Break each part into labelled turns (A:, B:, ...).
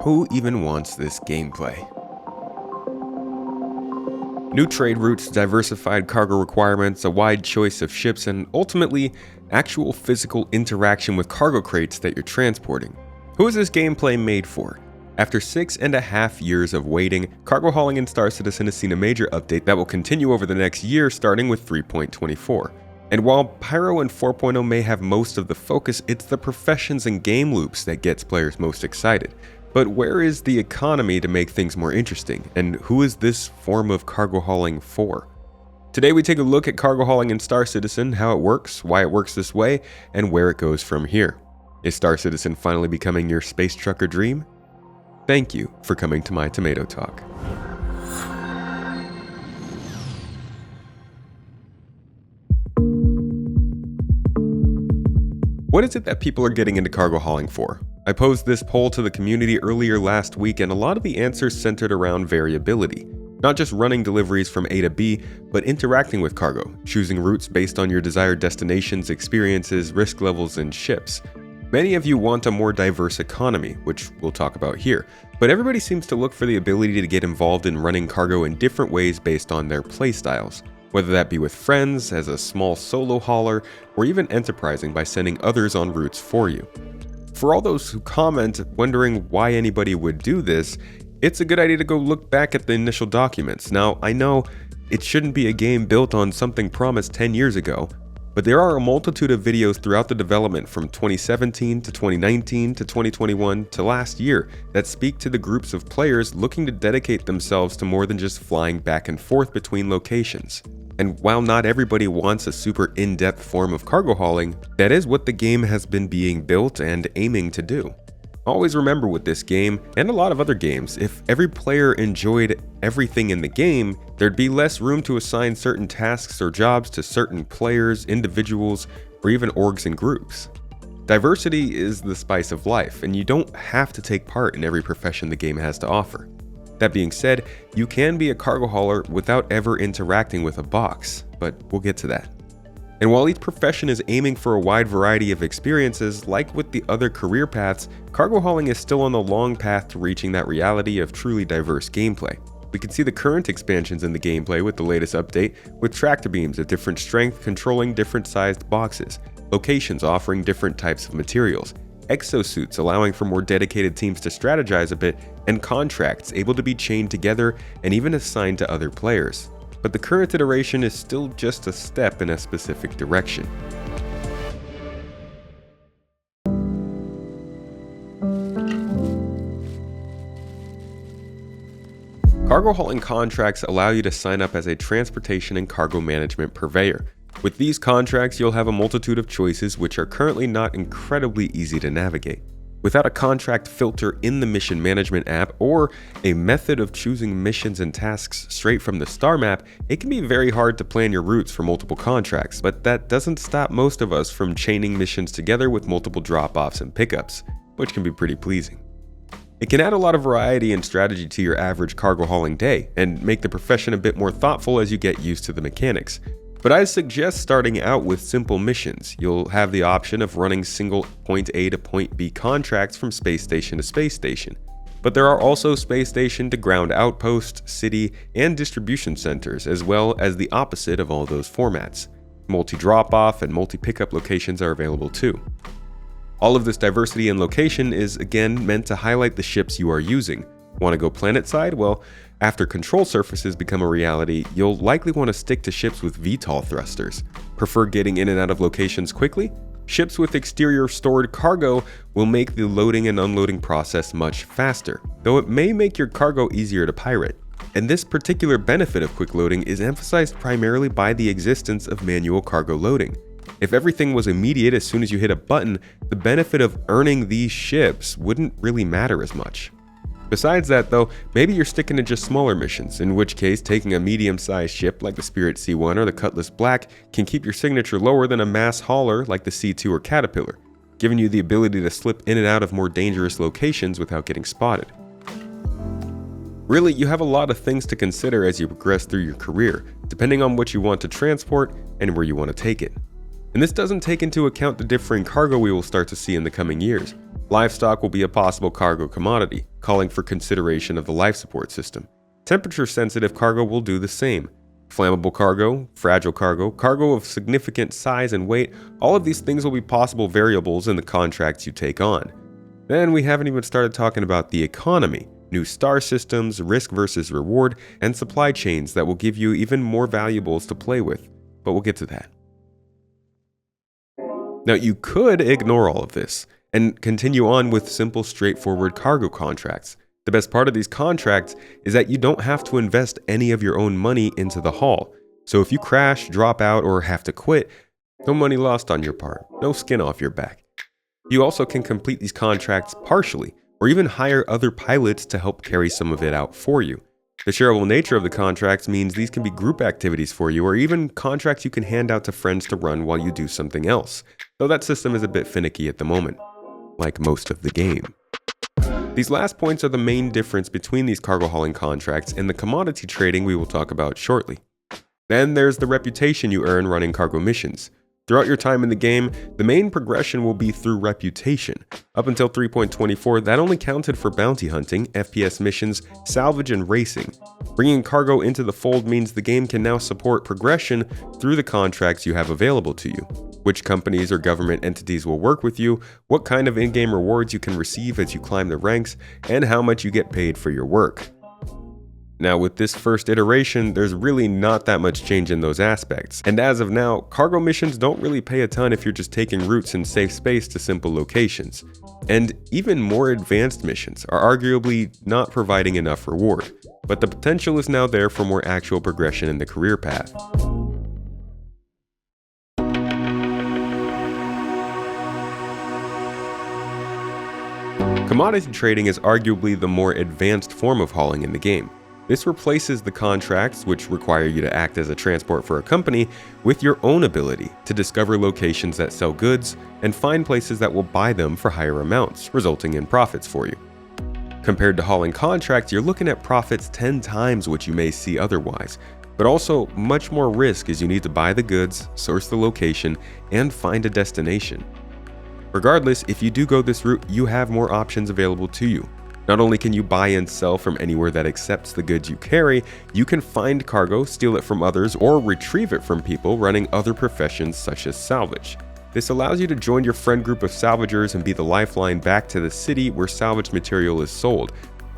A: Who even wants this gameplay? New trade routes, diversified cargo requirements, a wide choice of ships, and ultimately, actual physical interaction with cargo crates that you're transporting. Who is this gameplay made for? After 6.5 years of waiting, cargo hauling in Star Citizen has seen a major update that will continue over the next year, starting with 3.24. And while Pyro and 4.0 may have most of the focus, it's the professions and game loops that gets players most excited. But where is the economy to make things more interesting, and who is this form of cargo hauling for? Today we take a look at cargo hauling in Star Citizen, how it works, why it works this way, and where it goes from here. Is Star Citizen finally becoming your space trucker dream? Thank you for coming to my Tomato Talk. What is it that people are getting into cargo hauling for? I posed this poll to the community earlier last week, and a lot of the answers centered around variability. Not just running deliveries from A to B, but interacting with cargo, choosing routes based on your desired destinations, experiences, risk levels, and ships. Many of you want a more diverse economy, which we'll talk about here, but everybody seems to look for the ability to get involved in running cargo in different ways based on their playstyles, whether that be with friends, as a small solo hauler, or even enterprising by sending others on routes for you. For all those who comment wondering why anybody would do this, it's a good idea to go look back at the initial documents. Now, I know it shouldn't be a game built on something promised 10 years ago, but there are a multitude of videos throughout the development from 2017 to 2019 to 2021 to last year that speak to the groups of players looking to dedicate themselves to more than just flying back and forth between locations. And while not everybody wants a super in-depth form of cargo hauling, that is what the game has been being built and aiming to do. Always remember with this game, and a lot of other games, if every player enjoyed everything in the game, there'd be less room to assign certain tasks or jobs to certain players, individuals, or even orgs and groups. Diversity is the spice of life, and you don't have to take part in every profession the game has to offer. That being said, you can be a cargo hauler without ever interacting with a box, but we'll get to that. And while each profession is aiming for a wide variety of experiences, like with the other career paths, cargo hauling is still on the long path to reaching that reality of truly diverse gameplay. We can see the current expansions in the gameplay with the latest update, with tractor beams of different strength controlling different sized boxes, locations offering different types of materials, exosuits allowing for more dedicated teams to strategize a bit, and contracts able to be chained together and even assigned to other players. But the current iteration is still just a step in a specific direction. Cargo hauling contracts allow you to sign up as a transportation and cargo management purveyor. With these contracts, you'll have a multitude of choices which are currently not incredibly easy to navigate. Without a contract filter in the mission management app or a method of choosing missions and tasks straight from the star map, it can be very hard to plan your routes for multiple contracts, but that doesn't stop most of us from chaining missions together with multiple drop-offs and pickups, which can be pretty pleasing. It can add a lot of variety and strategy to your average cargo hauling day and make the profession a bit more thoughtful as you get used to the mechanics. But I suggest starting out with simple missions. You'll have the option of running single point A to point B contracts from space station to space station. But there are also space station to ground outpost, city, and distribution centers, as well as the opposite of all those formats. Multi-drop-off and multi-pickup locations are available too. All of this diversity in location is again meant to highlight the ships you are using. Want to go planet side? Well, after control surfaces become a reality, you'll likely want to stick to ships with VTOL thrusters. Prefer getting in and out of locations quickly? Ships with exterior stored cargo will make the loading and unloading process much faster, though it may make your cargo easier to pirate. And this particular benefit of quick loading is emphasized primarily by the existence of manual cargo loading. If everything was immediate as soon as you hit a button, the benefit of earning these ships wouldn't really matter as much. Besides that though, maybe you're sticking to just smaller missions, in which case taking a medium-sized ship like the Spirit C1 or the Cutlass Black can keep your signature lower than a mass hauler like the C2 or Caterpillar, giving you the ability to slip in and out of more dangerous locations without getting spotted. Really, you have a lot of things to consider as you progress through your career, depending on what you want to transport and where you want to take it. And this doesn't take into account the differing cargo we will start to see in the coming years. Livestock will be a possible cargo commodity, calling for consideration of the life support system. Temperature-sensitive cargo will do the same. Flammable cargo, fragile cargo, cargo of significant size and weight, all of these things will be possible variables in the contracts you take on. Then we haven't even started talking about the economy, new star systems, risk versus reward, and supply chains that will give you even more valuables to play with, but we'll get to that. Now you could ignore all of this and continue on with simple, straightforward cargo contracts. The best part of these contracts is that you don't have to invest any of your own money into the haul. So if you crash, drop out, or have to quit, no money lost on your part, no skin off your back. You also can complete these contracts partially, or even hire other pilots to help carry some of it out for you. The shareable nature of the contracts means these can be group activities for you, or even contracts you can hand out to friends to run while you do something else, though that system is a bit finicky at the moment, like most of the game. These last points are the main difference between these cargo hauling contracts and the commodity trading we will talk about shortly. Then there's the reputation you earn running cargo missions. Throughout your time in the game, the main progression will be through reputation. Up until 3.24, that only counted for bounty hunting, FPS missions, salvage, and racing. Bringing cargo into the fold means the game can now support progression through the contracts you have available to you. Which companies or government entities will work with you, what kind of in-game rewards you can receive as you climb the ranks, and how much you get paid for your work. Now with this first iteration, there's really not that much change in those aspects, and as of now, cargo missions don't really pay a ton if you're just taking routes in safe space to simple locations. And even more advanced missions are arguably not providing enough reward, but the potential is now there for more actual progression in the career path. Commodity trading is arguably the more advanced form of hauling in the game. This replaces the contracts, which require you to act as a transport for a company, with your own ability to discover locations that sell goods and find places that will buy them for higher amounts, resulting in profits for you. Compared to hauling contracts, you're looking at profits 10 times what you may see otherwise, but also much more risk as you need to buy the goods, source the location, and find a destination. Regardless, if you do go this route, you have more options available to you. Not only can you buy and sell from anywhere that accepts the goods you carry, you can find cargo, steal it from others, or retrieve it from people running other professions such as salvage. This allows you to join your friend group of salvagers and be the lifeline back to the city where salvage material is sold,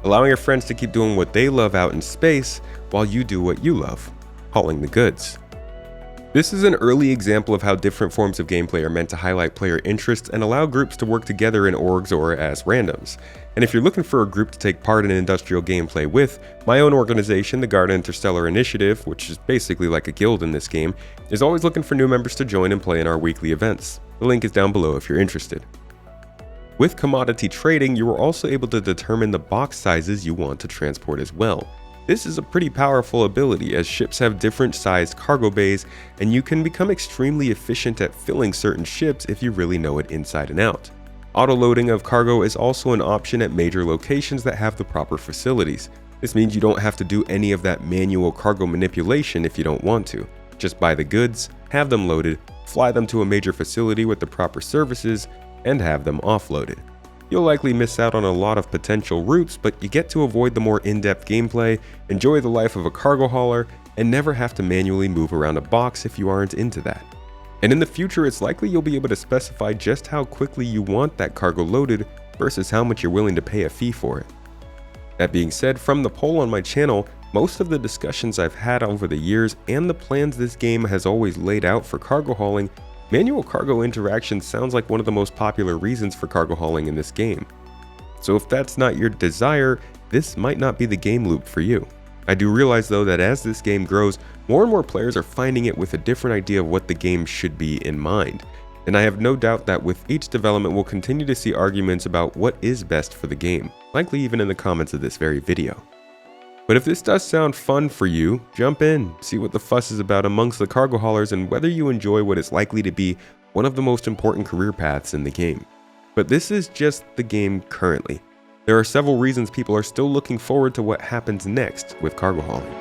A: allowing your friends to keep doing what they love out in space while you do what you love, hauling the goods. This is an early example of how different forms of gameplay are meant to highlight player interests and allow groups to work together in orgs or as randoms. And if you're looking for a group to take part in industrial gameplay with, my own organization, the Garda Interstellar Initiative, which is basically like a guild in this game, is always looking for new members to join and play in our weekly events. The link is down below if you're interested. With commodity trading, you are also able to determine the box sizes you want to transport as well. This is a pretty powerful ability as ships have different sized cargo bays, and you can become extremely efficient at filling certain ships if you really know it inside and out. Auto-loading of cargo is also an option at major locations that have the proper facilities. This means you don't have to do any of that manual cargo manipulation if you don't want to. Just buy the goods, have them loaded, fly them to a major facility with the proper services, and have them offloaded. You'll likely miss out on a lot of potential routes, but you get to avoid the more in-depth gameplay, enjoy the life of a cargo hauler, and never have to manually move around a box if you aren't into that. And in the future, it's likely you'll be able to specify just how quickly you want that cargo loaded versus how much you're willing to pay a fee for it. That being said, from the poll on my channel, most of the discussions I've had over the years and the plans this game has always laid out for cargo hauling, manual cargo interaction sounds like one of the most popular reasons for cargo hauling in this game. So if that's not your desire, this might not be the game loop for you. I do realize though that as this game grows, more and more players are finding it with a different idea of what the game should be in mind. And I have no doubt that with each development we'll continue to see arguments about what is best for the game, likely even in the comments of this very video. But if this does sound fun for you, jump in, see what the fuss is about amongst the cargo haulers and whether you enjoy what is likely to be one of the most important career paths in the game. But this is just the game currently. There are several reasons people are still looking forward to what happens next with cargo hauling.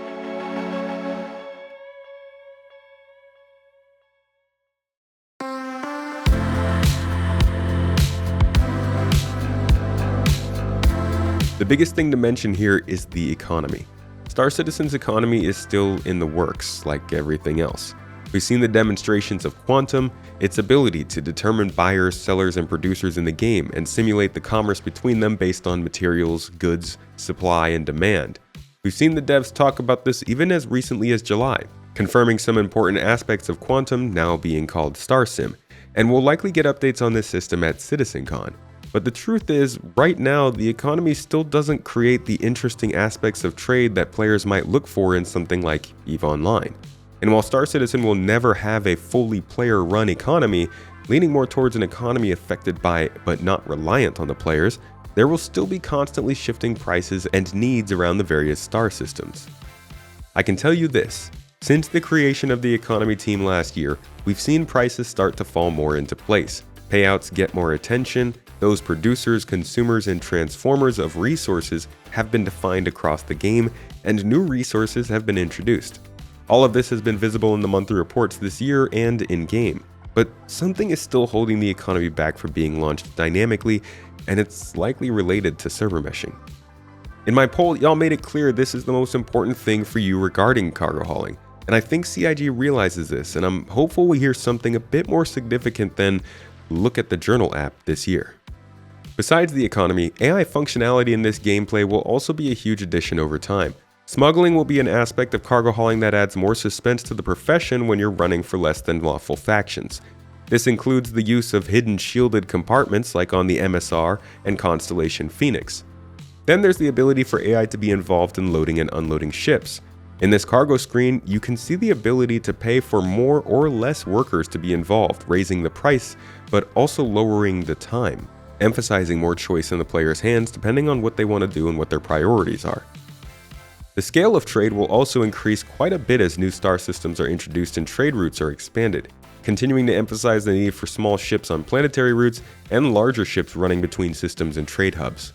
A: The biggest thing to mention here is the economy. Star Citizen's economy is still in the works, like everything else. We've seen the demonstrations of Quantum, its ability to determine buyers, sellers, and producers in the game and simulate the commerce between them based on materials, goods, supply, and demand. We've seen the devs talk about this even as recently as July, confirming some important aspects of Quantum now being called StarSim, and we'll likely get updates on this system at CitizenCon. But the truth is, right now, the economy still doesn't create the interesting aspects of trade that players might look for in something like EVE Online. And while Star Citizen will never have a fully player-run economy, leaning more towards an economy affected by but not reliant on the players, there will still be constantly shifting prices and needs around the various star systems. I can tell you this, since the creation of the economy team last year, we've seen prices start to fall more into place. Payouts get more attention, those producers, consumers, and transformers of resources have been defined across the game, and new resources have been introduced. All of this has been visible in the monthly reports this year and in-game, but something is still holding the economy back from being launched dynamically, and it's likely related to server meshing. In my poll, y'all made it clear this is the most important thing for you regarding cargo hauling, and I think CIG realizes this, and I'm hopeful we hear something a bit more significant than look at the journal app this year. Besides the economy, AI functionality in this gameplay will also be a huge addition over time. Smuggling will be an aspect of cargo hauling that adds more suspense to the profession when you're running for less than lawful factions. This includes the use of hidden shielded compartments like on the MSR and Constellation Phoenix. Then there's the ability for AI to be involved in loading and unloading ships. In this cargo screen, you can see the ability to pay for more or less workers to be involved, raising the price, but also lowering the time, emphasizing more choice in the player's hands depending on what they want to do and what their priorities are. The scale of trade will also increase quite a bit as new star systems are introduced and trade routes are expanded, continuing to emphasize the need for small ships on planetary routes and larger ships running between systems and trade hubs.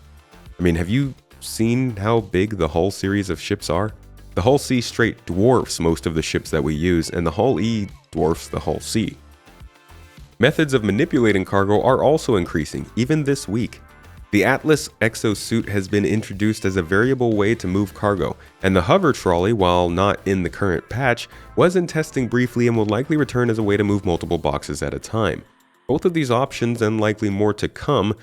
A: I mean, have you seen how big the Hull series of ships are? The Hull C straight dwarfs most of the ships that we use, and the Hull E dwarfs the Hull C. Methods of manipulating cargo are also increasing, even this week. The Atlas exosuit has been introduced as a variable way to move cargo, and the hover trolley, while not in the current patch, was in testing briefly and will likely return as a way to move multiple boxes at a time. Both of these options, and likely more to come,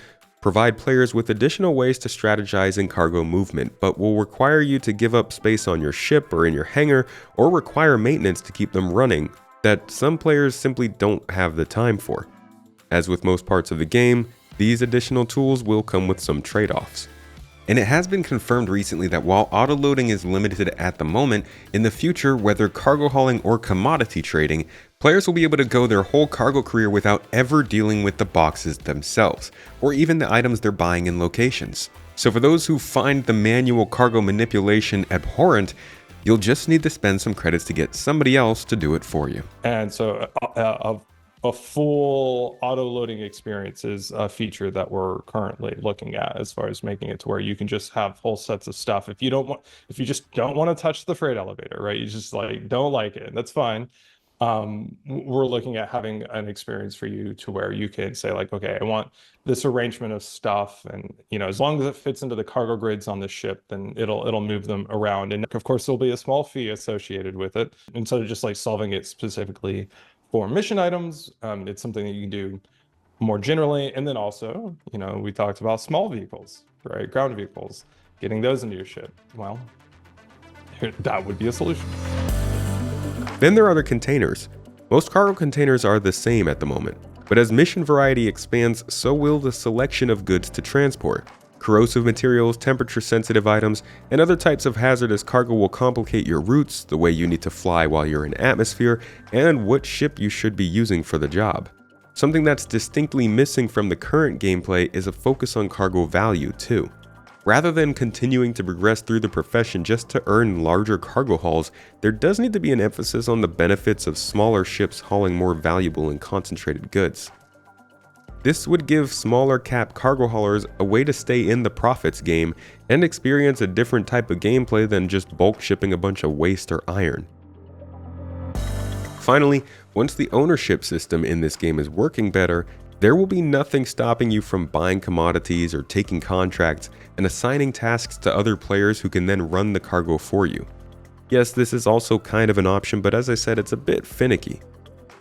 A: provide players with additional ways to strategize in cargo movement, but will require you to give up space on your ship or in your hangar, or require maintenance to keep them running that some players simply don't have the time for. As with most parts of the game, these additional tools will come with some trade-offs. And it has been confirmed recently that while autoloading is limited at the moment, in the future, whether cargo hauling or commodity trading, players will be able to go their whole cargo career without ever dealing with the boxes themselves, or even the items they're buying in locations. So for those who find the manual cargo manipulation abhorrent, you'll just need to spend some credits to get somebody else to do it for you.
B: And so a full auto loading experience is a feature that we're currently looking at, as far as making it to where you can just have whole sets of stuff. If you just don't want to touch the freight elevator, right? You just don't like it. That's fine. We're looking at having an experience for you to where you can say okay, I want this arrangement of stuff, and as long as it fits into the cargo grids on the ship, then it'll move them around. And of course there'll be a small fee associated with it, instead of just solving it specifically for mission items. It's something that you can do more generally. And then also, we talked about small vehicles, right? Ground vehicles, getting those into your ship. Well, that would be a solution.
A: Then there are the containers. Most cargo containers are the same at the moment, but as mission variety expands, so will the selection of goods to transport. Corrosive materials, temperature-sensitive items, and other types of hazardous cargo will complicate your routes, the way you need to fly while you're in atmosphere, and what ship you should be using for the job. Something that's distinctly missing from the current gameplay is a focus on cargo value too. Rather than continuing to progress through the profession just to earn larger cargo hauls, there does need to be an emphasis on the benefits of smaller ships hauling more valuable and concentrated goods. This would give smaller cap cargo haulers a way to stay in the profits game and experience a different type of gameplay than just bulk shipping a bunch of waste or iron. Finally, once the ownership system in this game is working better, There will be nothing stopping you from buying commodities or taking contracts and assigning tasks to other players who can then run the cargo for you. Yes, this is also kind of an option, but as I said, it's a bit finicky.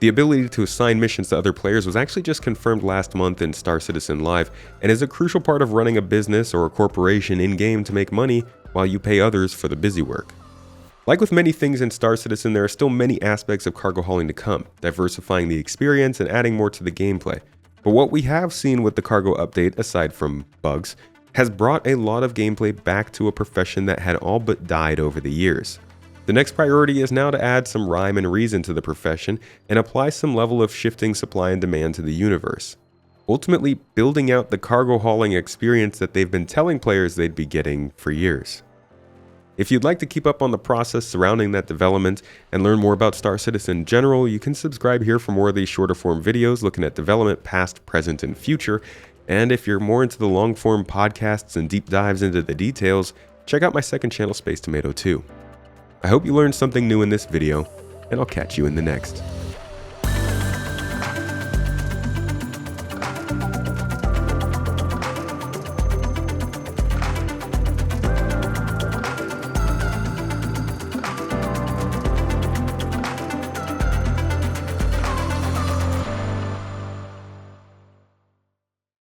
A: The ability to assign missions to other players was actually just confirmed last month in Star Citizen Live, and is a crucial part of running a business or a corporation in-game to make money while you pay others for the busy work. Like with many things in Star Citizen, there are still many aspects of cargo hauling to come, diversifying the experience and adding more to the gameplay. But what we have seen with the cargo update, aside from bugs, has brought a lot of gameplay back to a profession that had all but died over the years. The next priority is now to add some rhyme and reason to the profession and apply some level of shifting supply and demand to the universe, ultimately building out the cargo hauling experience that they've been telling players they'd be getting for years. If you'd like to keep up on the process surrounding that development and learn more about Star Citizen in general, you can subscribe here for more of these shorter form videos looking at development past, present, and future. And if you're more into the long form podcasts and deep dives into the details, check out my second channel, Space Tomato 2. I hope you learned something new in this video, and I'll catch you in the next.